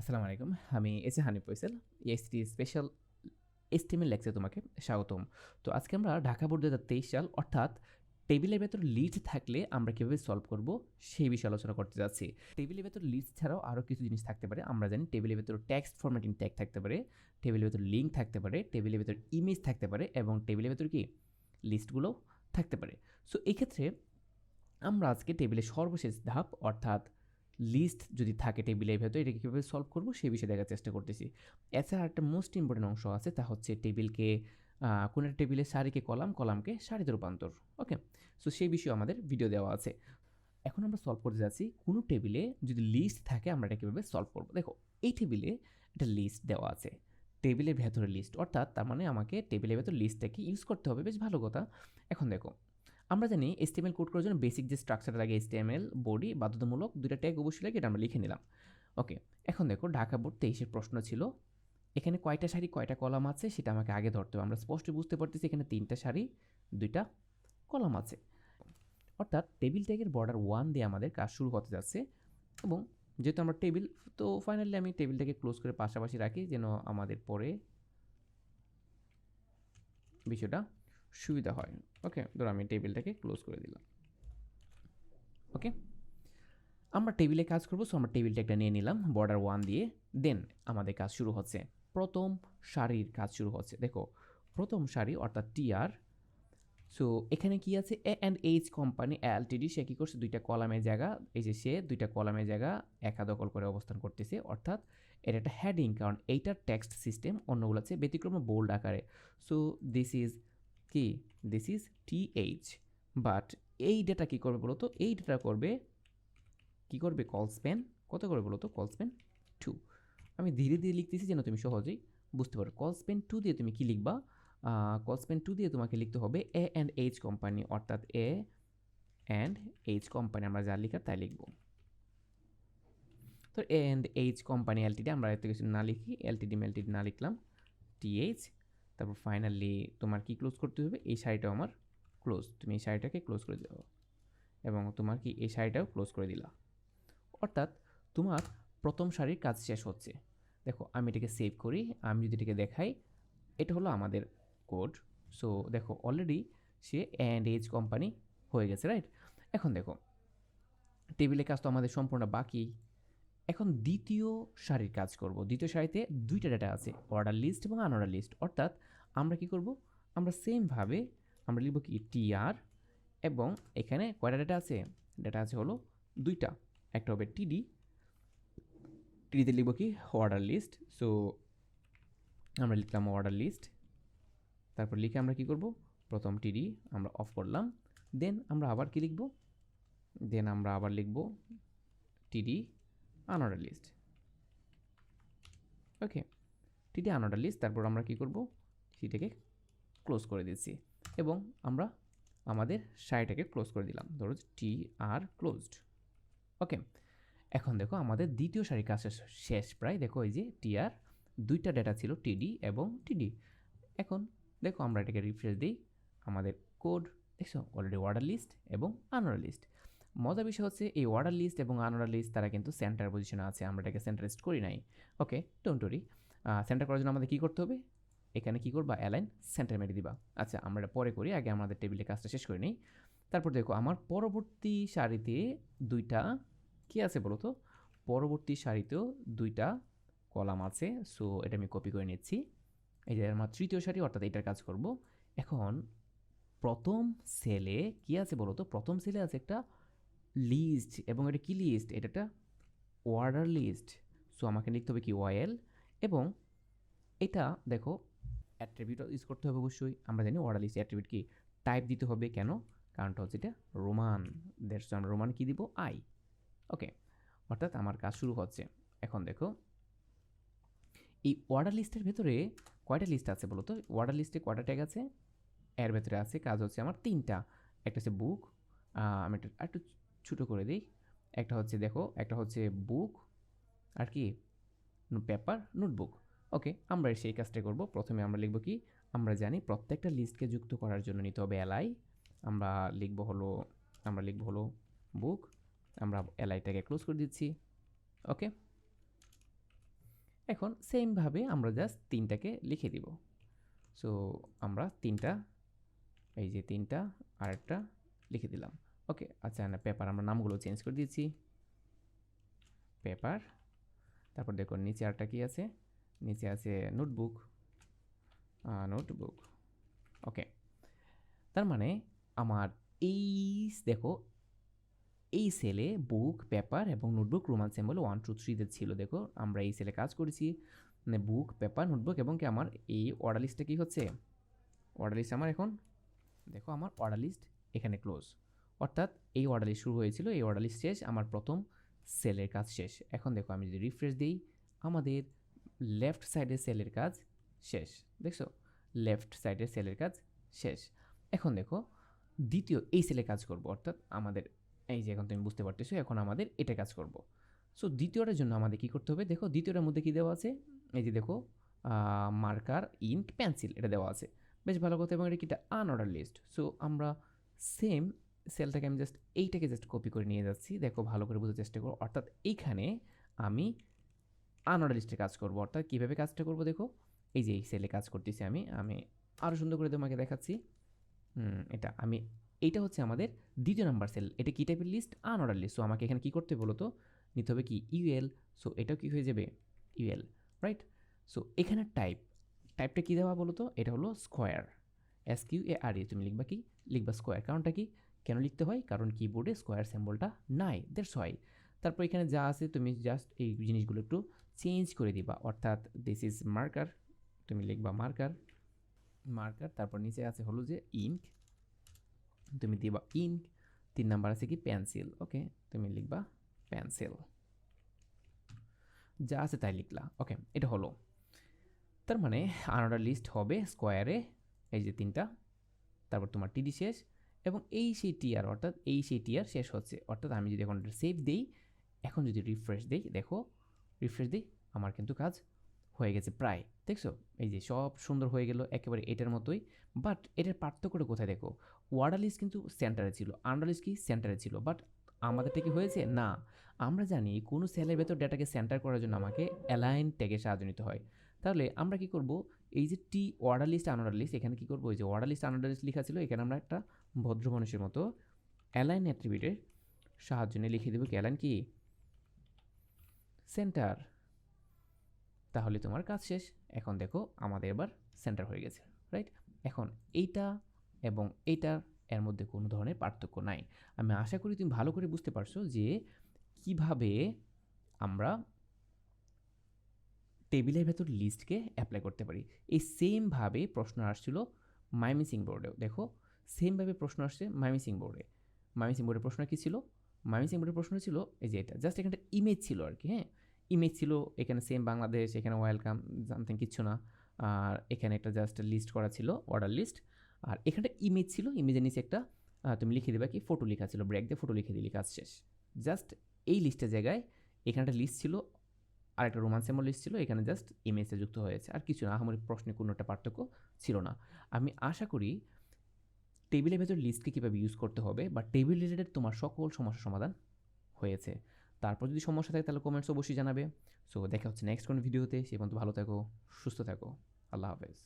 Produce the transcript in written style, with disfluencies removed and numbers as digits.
আসসালামু আলাইকুম। আমি Hanif Faisal. HSC special HTML লেকচারে তোমাকে স্বাগতম। তো আজকে আমরা ঢাকা বোর্ড ২০২৩ সাল অর্থাৎ টেবিলের ভেতর লিস্ট থাকলে আমরা কিভাবে সলভ করব সেই বিষয়ে আলোচনা করতে যাচ্ছি। টেবিলের ভেতর লিস্ট ছাড়াও আরও কিছু জিনিস থাকতে পারে। আমরা জানি টেবিলের ভেতর টেক্সট ফরম্যাটিং ট্যাগ থাকতে পারে, টেবিলের ভেতর লিঙ্ক থাকতে পারে, টেবিলের ভেতর ইমেজ থাকতে পারে এবং টেবিলের ভেতর কি লিস্টগুলোও থাকতে পারে। সো এই ক্ষেত্রে আমরা আজকে টেবিলের সর্বশেষ ধাপ অর্থাৎ লিস্ট যদি থাকে টেবিলের ভেতর এটাকে কীভাবে সলভ করবো সেই বিষয়ে দেখার চেষ্টা করতেছি। এছাড়া একটা মোস্ট ইম্পর্টেন্ট অংশ আছে, তা হচ্ছে টেবিলকে কোনো একটা টেবিলের সারিকে কলামকে সারিতে রূপান্তর। ওকে, সো সেই বিষয়ে আমাদের ভিডিও দেওয়া আছে। এখন আমরা সলভ করতে যাচ্ছি কোনো টেবিলে যদি লিস্ট থাকে আমরা এটা কীভাবে সলভ করবো। দেখো, এই টেবিলে একটা লিস্ট দেওয়া আছে, টেবিলের ভেতরে লিস্ট, অর্থাৎ তার মানে আমাকে টেবিলের ভেতর লিস্টটাকে ইউজ করতে হবে। বেশ ভালো কথা। এখন দেখো, আমরা জানি HTML কোড করার জন্য বেসিক যে স্ট্রাকচার লাগে HTML বডি বাধ্যতামূলক দুইটা ট্যাগ অবশ্যই লাগে, এটা আমরা লিখে নিলাম। ওকে, এখন দেখো ঢাকা বোর্ড 23-এর প্রশ্ন ছিল, এখানে কয়টা সারি কয়টা কলাম আছে সেটা আমাকে আগে ধরতে হবে। আমরা স্পষ্ট বুঝতে পারতেছি এখানে 3টা সারি 2টা কলাম আছে, অর্থাৎ টেবিল ট্যাগের বর্ডার 1 দিয়ে আমাদের কাজ শুরু হতে যাচ্ছে। এবং যেহেতু আমরা টেবিল, তো ফাইনালি আমি টেবিলটাকে ক্লোজ করে পাশাপাশি রাখি যেন আমাদের পরে বিষয়টা সুবিধা হয়। ওকে, ধরো আমি টেবিলটাকে ক্লোজ করে দিলাম। ওকে, আমরা টেবিলে কাজ করবো, সো আমরা টেবিলটা একটা নিয়ে নিলাম বর্ডার 1 দিয়ে। দেন আমাদের কাজ শুরু হচ্ছে, প্রথম সারির কাজ শুরু হচ্ছে। দেখো, প্রথম সারি অর্থাৎ টিআর। সো এখানে কি আছে, A&H কোম্পানি এলটিডি, সে কী করছে দুইটা কলামের জায়গা, এই যে সে দুইটা কলামের জায়গা একা দখল করে অবস্থান করতেছে, অর্থাৎ এটা একটা হেডিং, কারণ এইটার টেক্সট সিস্টেম অন্যগুলো আছে ব্যতিক্রমে বোল্ড আকারে। সো দিস ইজ কি, দিস ইজ TH, বাট এই ডেটা কী করবে বলো তো, এই ডেটা করবে কি করবে, কলস্প্যান কত করে বলো তো, কলস্প্যান 2। আমি ধীরে ধীরে লিখতেছি যেন তুমি সহজেই বুঝতে পারো। কলস্প্যান 2 দিয়ে তুমি কি লিখবা, কলস্প্যান 2 দিয়ে তোমাকে লিখতে হবে A&H কোম্পানি, অর্থাৎ A&H কোম্পানি, আমরা যা লিখার তাই লিখব। তো A&H কোম্পানি এলটিডি, আমরা এত কিছু না লিখি, এলটিডি মেলটিডি না লিখলাম, TH। তারপর ফাইনালি তোমার কি ক্লোজ করতে হবে, এই সাইডটাও আমার ক্লোজ, তুমি এই সাইডটাকে ক্লোজ করে দাও এবং তোমার কি এই সাইডটাও ক্লোজ করে দিলা, অর্থাৎ তোমার প্রথম সারির কাজ শেষ হচ্ছে। দেখো আমি এটাকে সেভ করি, আমি যদি এটাকে দেখাই, এটা হলো আমাদের কোড। সো দেখো অলরেডি সে A&H কোম্পানি হয়ে গেছে, রাইট। এখন দেখো টেবিলের কাজ তো আমাদের সম্পূর্ণ বাকি। এখন দ্বিতীয় সারির কাজ করব। দ্বিতীয় সারিতে দুইটা ডেটা আছে, অর্ডার লিস্ট এবং আনঅর্ডার লিস্ট, অর্থাৎ আমরা কি করব, আমরা সেমভাবে আমরা লিখব কি TR, এবং এখানে কয়টা ডেটা আছে, ডেটা আছে হলো দুইটা, একটা হবে টিডিতে লিখব কি অর্ডার লিস্ট। সো আমরা লিখলাম অর্ডার লিস্ট, তারপর লিখে আমরা কি করব, প্রথম টিডি আমরা অফ করলাম। দেন আমরা আবার কি লিখব, দেন আমরা আবার লিখব টিডি আনঅর্ডার লিস্ট। ওকে, টিডি আনঅর্ডার লিস্ট, তারপর আমরা কি করব, সেটাকে ক্লোজ করে দিচ্ছি এবং আমরা আমাদের সাইটটাকে ক্লোজ করে দিলাম, ধরো TR ক্লোজড। ওকে, এখন দেখো আমাদের দ্বিতীয় সারির কাজ শেষ প্রায়। দেখো এই যে TR, দুইটা ডেটা ছিল TD এবং TD। এখন দেখো আমরা এটাকে রিফ্রেশ দিই, আমাদের কোড দেখছো অলরেডি অর্ডার লিস্ট এবং আনঅর্ডার লিস্ট। মজার বিষয় হচ্ছে এই অর্ডার লিস্ট এবং আনঅর্ডার লিস্ট তারা কিন্তু সেন্টার পজিশনে আছে, আমরা এটাকে সেন্টারিস্ট করি নাই। ওকে, ডোন্ট ওরি। সেন্টার করার জন্য আমাদের কী করতে হবে, এখানে কী করবা, অ্যালাইন সেন্টার মেরে দিবা। আচ্ছা আমরা এটা পরে করি, আগে আমাদের টেবিলে কাজটা শেষ করে নিই। তারপর দেখো আমার পরবর্তী সারিতে দুইটা কি আছে বলো তো, পরবর্তী সারিতেও দুইটা কলাম আছে। সো এটা আমি কপি করে নিচ্ছি, এই যে আমার তৃতীয় সারি অর্থাৎ এটার কাজ করব। এখন প্রথম সেলে কি আছে বলো তো, প্রথম সেলে আছে একটা লিস্ট, এবং এটা কি লিস্ট, এটা একটা অর্ডার লিস্ট। সো আমাকে লিখতে হবে কি ওয়াইএল, এবং এটা দেখো অ্যাট্রিবিউট ইউজ করতে হবে অবশ্যই। আমরা জানি অর্ডার লিস্ট অ্যাট্রিবিউট কি টাইপ দিতে হবে, কেন, কারণটা হচ্ছে এটা রোমান, দ্যাটস আমরা রোমান কি দিব, আই। ওকে, অর্থাৎ আমার কাজ শুরু হচ্ছে। এখন দেখো এই অর্ডার লিস্টের ভেতরে কয়টা লিস্ট আছে বলো তো, অর্ডার লিস্টে কয়টা ট্যাগ আছে, এর ভেতরে আছে কাজ হচ্ছে আমার 3টা। একটা হচ্ছে বুক, আমি এটা একটু ছোটো করে দিই, একটা হচ্ছে দেখো, একটা হচ্ছে বুক আর কি পেপার নোটবুক। ওকে, আমরা সেই কাজটা করব। প্রথমে আমরা লিখব কি, আমরা জানি প্রত্যেকটা লিস্টকে যুক্ত করার জন্য নিতে হবে এলআই। আমরা লিখব হলো বুক, আমরা এলআইটাকে ক্লোজ করে দিচ্ছি। ওকে, এখন সেমভাবে আমরা জাস্ট 3টাকে লিখে দিব। সো আমরা 3টা, এই যে 3টা আরেকটা লিখে দিলাম। ওকে, আচ্ছা না পেপার আমরা নামগুলো চেঞ্জ করে দিয়েছি, পেপার। তারপর দেখো নিচে আরেকটা কি আছে, নিচে আছে নোটবুক, নোটবুক। ওকে, তার মানে আমার এই দেখো এই সেলে বুক, পেপার এবং নোটবুক রোমান সিম্বল 1 2 3 ছিল। দেখো আমরা এই সেলে কাজ করেছি, মানে বুক, পেপার, নোটবুক এবং কি আমার এই অর্ডার লিস্টটা কী হচ্ছে, অর্ডার লিস্ট আমার এখন দেখো আমার অর্ডার লিস্ট এখানে ক্লোজ, অর্থাৎ এই অর্ডার লিস্ট শুরু হয়েছিল, এই অর্ডার লিস্ট শেষ, আমার প্রথম সেলের কাজ শেষ। এখন দেখো আমি যদি রিফ্রেশ দিই, আমাদের লেফট সাইডের সেলের কাজ শেষ। দেখছো লেফট সাইডের সেলের কাজ শেষ। এখন দেখো দ্বিতীয় এই সেলে কাজ করব, অর্থাৎ আমাদের এই যে এখন তুমি বুঝতে পারতেছো এখন আমাদের এটা কাজ করব। সো দ্বিতীয়টার জন্য আমাদের কী করতে হবে, দেখো দ্বিতীয়টার মধ্যে কী দেওয়া আছে, এই যে দেখো মার্কার, ইঙ্ক, পেন্সিল এটা দেওয়া আছে, বেশ ভালো কথা। এবং এটা কি আনঅর্ডার লিস্ট। সো আমরা সেম সেলটাকে আমি জাস্ট এইটাকে জাস্ট কপি করে নিয়ে যাচ্ছি, দেখো ভালো করে বোঝার চেষ্টা করো। অর্থাৎ এইখানে আমি আনঅর্ডার লিস্টে কাজ করব। অর্থাৎ কীভাবে কাজটা করব, দেখো এই যে এই সেলে কাজ করতেছি আমি আমি আরও সুন্দর করে তোমাকে দেখাচ্ছি। এইটা হচ্ছে আমাদের দ্বিতীয় নাম্বার সেল। এটা কী টাইপের লিস্ট, আনঅর্ডার লিস্ট। সো আমাকে এখানে কী করতে বলো তো, নিতে হবে কি ইউএল। সো এটাও কী হয়ে যাবে ইউএল, রাইট। সো এখানে টাইপটা কী দেওয়া বলো তো, এটা হলো স্কোয়ার, SQARE। তুমি লিখবা কি, লিখবা স্কোয়ার। কারণটা কি, কেন লিখতে হয়, কারণ কিবোর্ডে স্কোয়ার সিম্বলটা নাই, দ্যাটস হোয়াই। তারপর এখানে যা আছে তুমি জাস্ট এই জিনিসগুলো একটু চেঞ্জ করে দিবা। অর্থাৎ দিস ইজ মার্কার, তুমি লিখবা মার্কার, মার্কার। তারপর নিচে আছে হলো যে ইঙ্ক, তুমি দিবা ইঙ্ক। 3 নাম্বার আছে কি পেন্সিল, ওকে তুমি লিখবা পেন্সিল, যা আছে তাই লিখলা। ওকে, এটা হলো। তার মানে আনঅর্ডার লিস্ট হবে স্কোয়ারে, এই যে 3টা, তারপর তোমার টিডি শেষ, এবং এই সেই টিআর, অর্থাৎ এই সেই টিআর শেষ হচ্ছে। অর্থাৎ আমি যদি এখন সেভ দিই, এখন যদি রিফ্রেশ দিই, দেখো রিফ্রেশ দিই, আমার কিন্তু কাজ হয়ে গেছে প্রায়। দেখছো এই যে সব সুন্দর হয়ে গেল একেবারে এটার মতোই। বাট এটার পার্থক্যটা কোথায়, দেখো ওয়ার্ডার লিস্ট কিন্তু সেন্টারে ছিল, আন্ডার লিস্ট কি সেন্টারে ছিল, বাট আমাদেরটা কি হয়েছে না। আমরা জানি কোনো সেলের ভেতর ডেটাকে সেন্টার করার জন্য আমাকে অ্যালাইন ট্যাগের সাহায্য নিতে হয়। তাহলে আমরা কি করব, এই যে টি অর্ডার লিস্ট, আনঅর্ডার লিস্ট, এখানে কি করবো, এই যে অর্ডার লিস্ট, আনঅর্ডার লিস্ট লেখা ছিল, এখানে আমরা একটা ভদ্র মানুষের মতো অ্যালাইন অ্যাট্রিবিউটের সাহায্য নিয়ে লিখে দেবো কি অ্যালাইন কি সেন্টার। তাহলে তোমার কাজ শেষ। এখন দেখো আমাদের এবার সেন্টার হয়ে গেছে, রাইট। এখন এইটা এবং এইটার এর মধ্যে কোনো ধরনের পার্থক্য নাই। আমি আশা করি তুমি ভালো করে বুঝতে পারছো যে কিভাবে আমরা টেবিলের ভেতর লিস্টকে অ্যাপ্লাই করতে পারি। এই সেমভাবে প্রশ্ন আসছিল মাইমিসিং বোর্ডেও। দেখো সেমভাবে প্রশ্ন আসছে মাইমিসিং বোর্ডে। মাইমিসিং বোর্ডের প্রশ্ন কী ছিল, মাইমিসিং বোর্ডের প্রশ্ন ছিল এই যে এটা, জাস্ট এখানে ইমেজ ছিল আর কি, হ্যাঁ ইমেজ ছিল। এখানে সেম বাংলাদেশ, এখানে ওয়েলকাম, সামথিং কিচ্ছু না। আর এখানে একটা জাস্ট লিস্ট করা ছিল, অর্ডার লিস্ট। আর এখানে ইমেজ ছিল, ইমেজের নিচে একটা তুমি লিখে দেবে কি ফটো লেখা ছিল, ব্রেক দিয়ে ফটো লিখে দিলে কাজ শেষ। জাস্ট এই লিস্টের জায়গায় এখানে একটা লিস্ট ছিল, আর একটা রোমান সিম্বল লিস্ট ছিল, এখানে জাস্ট ইমেজে যুক্ত হয়েছে, আর কিছু না। আমার প্রশ্নে কোনো একটা পার্থক্য ছিল না। আমি আশা করি টেবিলের ভেতর লিস্টকে কীভাবে ইউজ করতে হবে বা টেবিল রিলেটেড তোমার সকল সমস্যার সমাধান হয়েছে। তারপর যদি সমস্যা থাকে তাহলে কমেন্টস অবশ্যই জানাবে। সো দেখা হচ্ছে নেক্সট কোনো ভিডিওতে। সেই পর্যন্ত ভালো থাকো, সুস্থ থাকো, আল্লাহ হাফেজ।